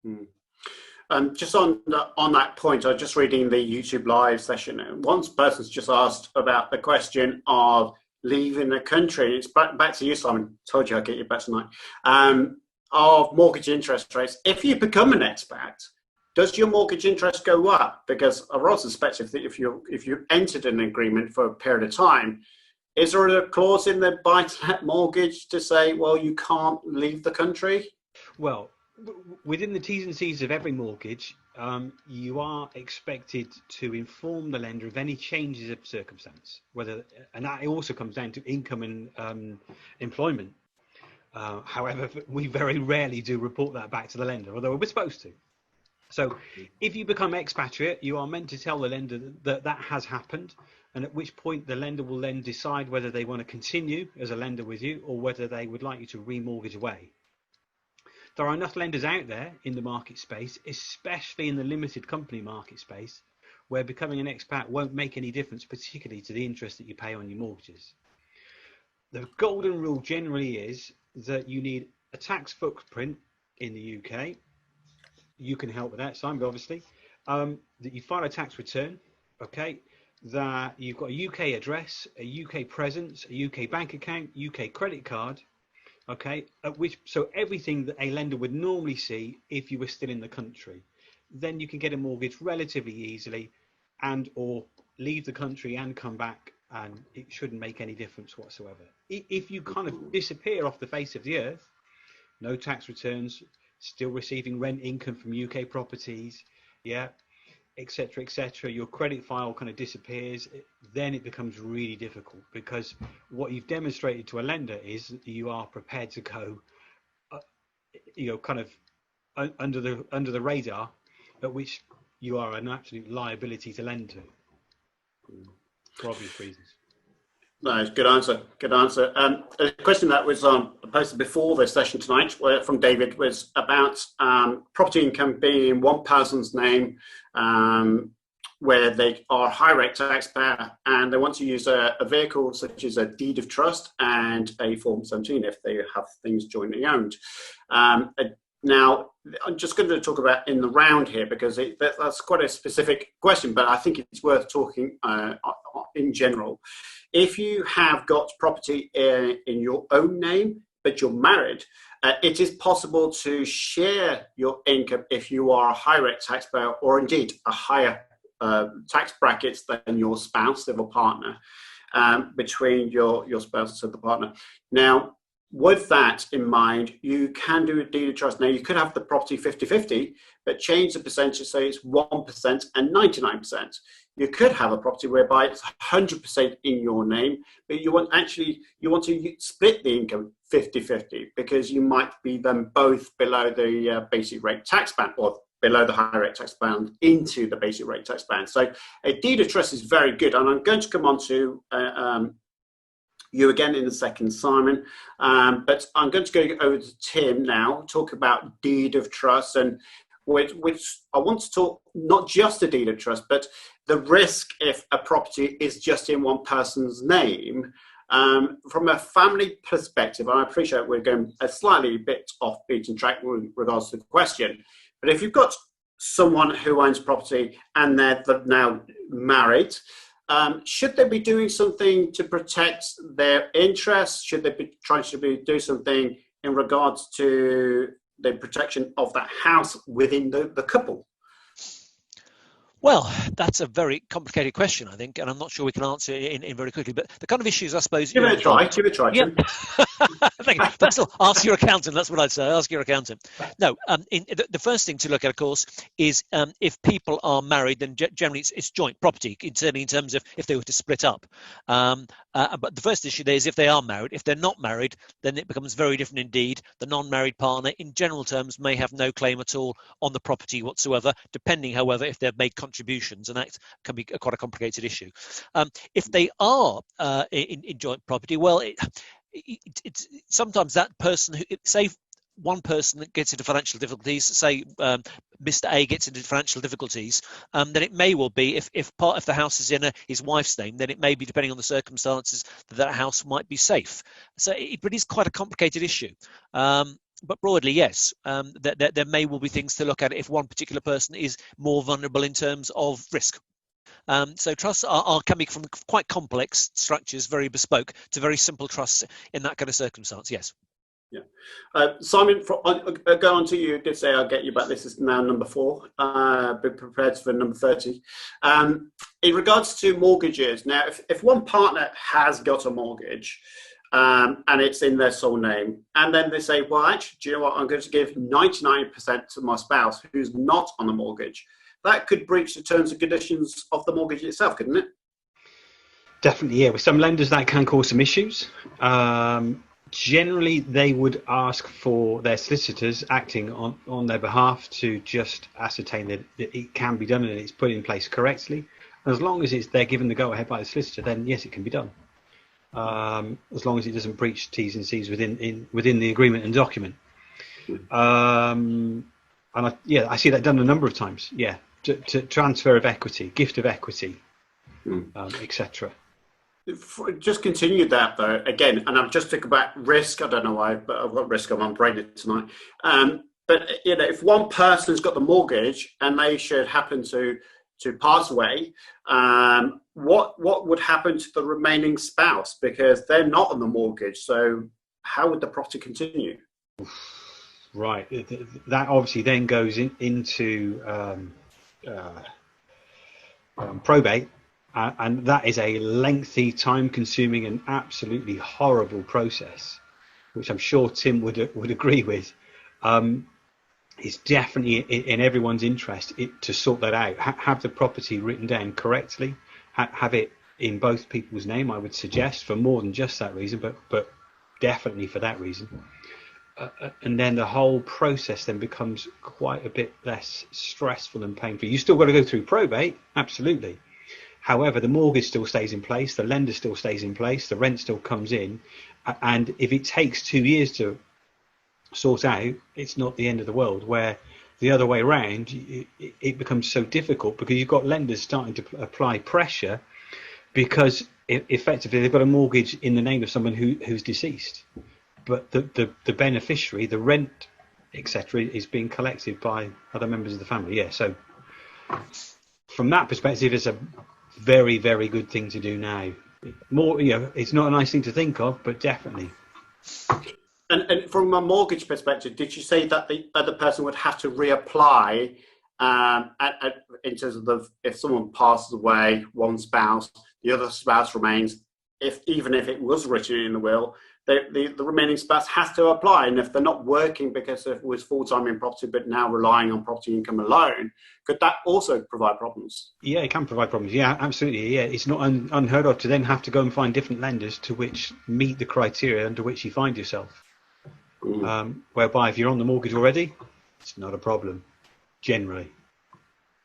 Mm. Just on that point, I was just reading the YouTube live session, and one person's just asked about the question of leaving the country. It's back to you, Simon. Told you I'd get you back tonight. Of mortgage interest rates. If you become an expat, does your mortgage interest go up? Because I rather suspect if you entered an agreement for a period of time, is there a clause in the buy-to-let mortgage to say, well, you can't leave the country? Well, within the T's and C's of every mortgage, you are expected to inform the lender of any changes of circumstance, and that also comes down to income and employment. However, we very rarely do report that back to the lender, although we're supposed to. So if you become expatriate, you are meant to tell the lender that that has happened, and at which point the lender will then decide whether they want to continue as a lender with you or whether they would like you to remortgage away. There are enough lenders out there in the market space, especially in the limited company market space, where becoming an expat won't make any difference, particularly to the interest that you pay on your mortgages. The golden rule generally is that you need a tax footprint in the UK. You can help with that, Simon, obviously. That you file a tax return, okay? That you've got a UK address, a UK presence, a UK bank account, UK credit card, okay? So everything that a lender would normally see if you were still in the country. Then you can get a mortgage relatively easily and or leave the country and come back, and it shouldn't make any difference whatsoever. If you kind of disappear off the face of the earth, no tax returns, still receiving rent income from UK properties, yeah, etc., etc., your credit file kind of disappears, then it becomes really difficult, because what you've demonstrated to a lender is that you are prepared to go, kind of under the radar, at which you are an absolute liability to lend to, for obvious reasons. Nice, good answer. Good answer. A question that was posted before the session tonight from David was about property income being in one person's name, where they are high rate taxpayer, and they want to use a vehicle such as a deed of trust and a Form 17 if they have things jointly owned. Now, I'm just going to talk about in the round here, because that's quite a specific question, but I think it's worth talking in general. If you have got property in your own name, but you're married, it is possible to share your income if you are a high rate taxpayer, or indeed a higher tax brackets than your spouse, civil partner, between your spouse and the partner. Now, with that in mind, you can do a deed of trust. Now, you could have the property 50-50, but change the percentage, say it's 1% and 99%. You could have a property whereby it's 100% in your name, but you want to split the income 50-50, because you might be them both below the basic rate tax band, or below the higher rate tax band into the basic rate tax band. So a deed of trust is very good. And I'm going to come on to you again in a second, Simon. But I'm going to go over to Tim now, talk about deed of trust, and which I want to talk not just a deed of trust, but the risk if a property is just in one person's name. From a family perspective, and I appreciate we're going a slightly bit off beaten track with regards to the question, but if you've got someone who owns property and they're now married, should they be doing something to protect their interests? Should they be trying to do something in regards to the protection of that house within the couple? Well, that's a very complicated question, I think, and I'm not sure we can answer it in very quickly. But the kind of issues, I suppose... Give it a try. Yeah. Thank you. But still, ask your accountant. That's what I'd say. Ask your accountant. No, the first thing to look at, of course, is if people are married, then generally it's joint property, certainly in terms of if they were to split up. But the first issue there is if they are married. If they're not married, then it becomes very different indeed. The non-married partner, in general terms, may have no claim at all on the property whatsoever, depending, however, if they've made contributions, and that can be quite a complicated issue. If they are in joint property, well, it's sometimes that person who, say, one person that gets into financial difficulties, say Mr. A gets into financial difficulties, then it may well be, if part of the house is in his wife's name, then it may be, depending on the circumstances, that house might be safe. So it is quite a complicated issue. but broadly, yes, there may well be things to look at if one particular person is more vulnerable in terms of risk. So trusts are coming from quite complex structures, very bespoke, to very simple trusts in that kind of circumstance. Yes. Yeah. Simon, go on to you. You did say I'll get you back. This is now number 4. Be prepared for number 30. In regards to mortgages, now, if one partner has got a mortgage and it's in their sole name, and then they say, well, actually, do you know what? I'm going to give 99% to my spouse who's not on the mortgage. That could breach the terms and conditions of the mortgage itself, couldn't it? Definitely, yeah. With some lenders, that can cause some issues. Generally, they would ask for their solicitors acting on their behalf to just ascertain that it can be done and it's put in place correctly. As long as they're given the go-ahead by the solicitor, then yes, it can be done. As long as it doesn't breach T's and C's within the agreement and document. And I see that done a number of times. Yeah, to transfer of equity, gift of equity, etc. Just continue that though again, and I'm just thinking about risk. I don't know why, but I've got risk on my brain tonight. But if one person's got the mortgage and they should happen to pass away, what would happen to the remaining spouse, because they're not on the mortgage? So how would the property continue? Right, that obviously then goes into probate. And that is a lengthy, time-consuming, and absolutely horrible process, which I'm sure Tim would agree with. It's definitely in everyone's interest to sort that out. Have the property written down correctly. Have it in both people's name, I would suggest, for more than just that reason, but definitely for that reason. And then the whole process then becomes quite a bit less stressful and painful. You still got to go through probate, absolutely. However, the mortgage still stays in place, the lender still stays in place, the rent still comes in, and if it takes 2 years to sort out, it's not the end of the world. Where the other way around, it becomes so difficult because you've got lenders starting to apply pressure because effectively they've got a mortgage in the name of someone who's deceased, but the beneficiary, the rent, etc., is being collected by other members of the family. Yeah, so from that perspective, it's a very, very good thing to do now. More, it's not a nice thing to think of, but definitely. And from a mortgage perspective, did you say that the other person would have to reapply in terms of if someone passes away, one spouse, the other spouse remains, even if it was written in the will, the remaining spouse has to apply, and if they're not working because it was full-time in property but now relying on property income alone, could that also provide problems? Yeah, it can provide problems. Yeah, absolutely. Yeah, it's not unheard of to then have to go and find different lenders to which meet the criteria under which you find yourself. Whereby if you're on the mortgage already, it's not a problem, generally.